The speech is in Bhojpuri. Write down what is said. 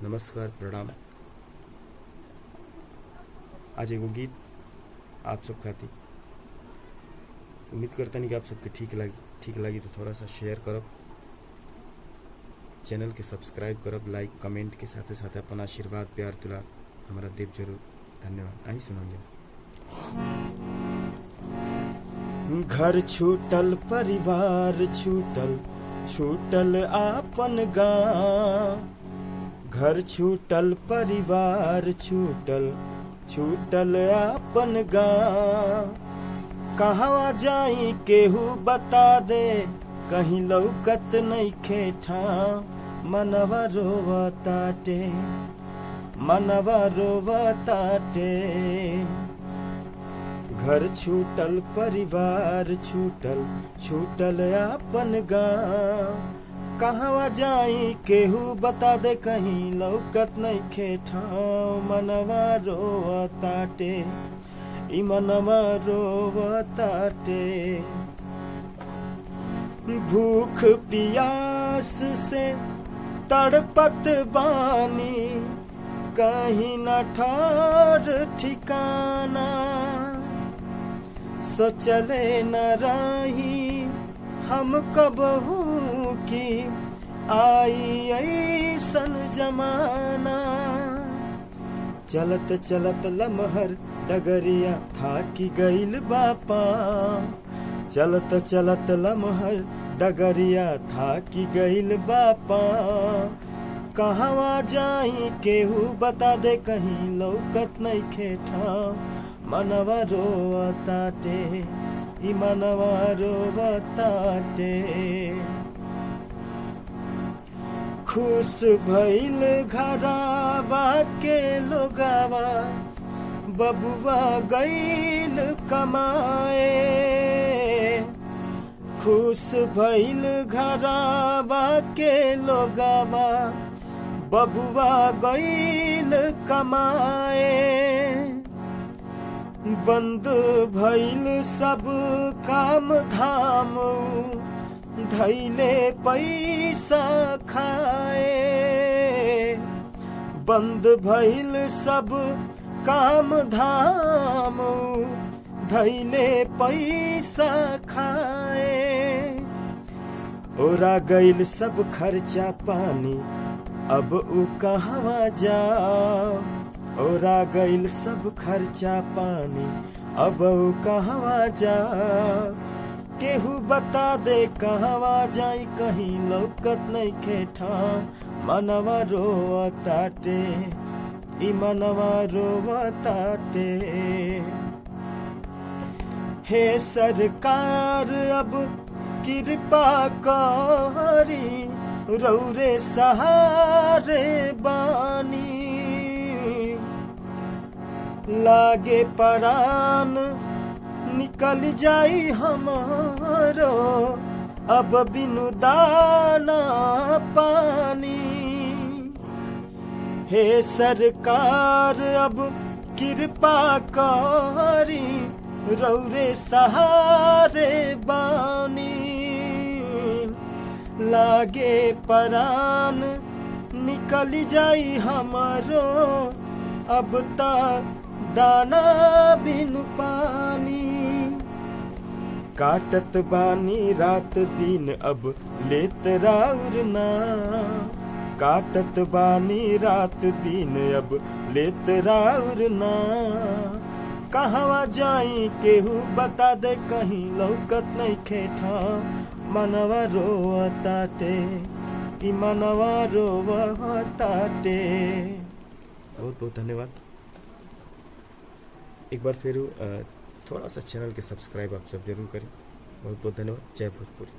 नमस्कार, प्रणाम। आज एगो गीत आप सब खाती उम्मीद करता नहीं कि आप सबके ठीक लगी तो थोड़ा सा शेयर करब, चैनल के सब्सक्राइब करब, लाइक कमेंट के साथ साथ अपन आशीर्वाद प्यार दुलार हमारा देव जरूर। धन्यवाद। आई सुनाइए। घर छूटल, परिवार छूटल, छूटल आपन गाँव। घर छूटल, परिवार छूटल, छूटल आपन गाँव। कहवा जाई केहू बता दे, कहीं लौकत नइखे ठाव। मनवा रोवताटे, मनवा रोवताटे। घर छूटल, परिवार छूटल, छूटल आपन गाँव। कहवा जाई केहू बता दे, कहीं लौकत नइखे ठाव। मनवा रोवताटे, ई मनवा रोवताटे। भूख पियास से तड़पत बानी, कहीं न ठौर ठिकाना। सोचले न रही हम कबहू की, आई ऐसन जमाना। चलत चलत लमहर डगरिया थाकी गइल बापा। चलत चलत लमहर डगरिया थाकी गइल बापा। कहवा जाई केहू बता दे, कहीं लौकत नइखे ठाव। मनवा रोवताटे, ई मनवा रोवताटे। खुश भइल घरावा के लोगावा, बबुआ गइल कमाए। खुश भइल घरावा के लोगावा, बबुआ गइल कमाए। बंद भइल सब काम धाम, धैले पैसा खाए। बंद भइल सब काम धाम, धैले पैसा खाए। ओरा गइल सब खर्चा पानी, अब उ कहवा जाओ। ओरा गइल सब खर्चा पानी, अब उ कहवा जाओ। केहू बता दे कहवा जाई, कहीं लौकत नइखे ठाव। मनवा रोवताटे, ई मनवा रोवताटे। हे सरकार अब कृपा करी, रौरे सहारे बानी। लागे परान निकल जाई हमारो, अब बिनु दाना पानी। हे सरकार अब कृपा करी, रौरे सहारे बानी। लागे परान निकल जाई हमारो, अब ता दाना बिनु पानी। काटत बानी रात दिन, अब लेत राउर ना। काटत बानी रात दिन, अब लेत राउर ना। कहवा जाई केहू बता दे, कहीं लौकत नइखे ठाव। मनवा रोवताटे, ई मनवा रोवताटे। बहुत बहुत धन्यवाद। एक बार फिर थोड़ा सा चैनल के सब्सक्राइब आप सब जरूर करें। बहुत बहुत धन्यवाद। जय भोजपुरी।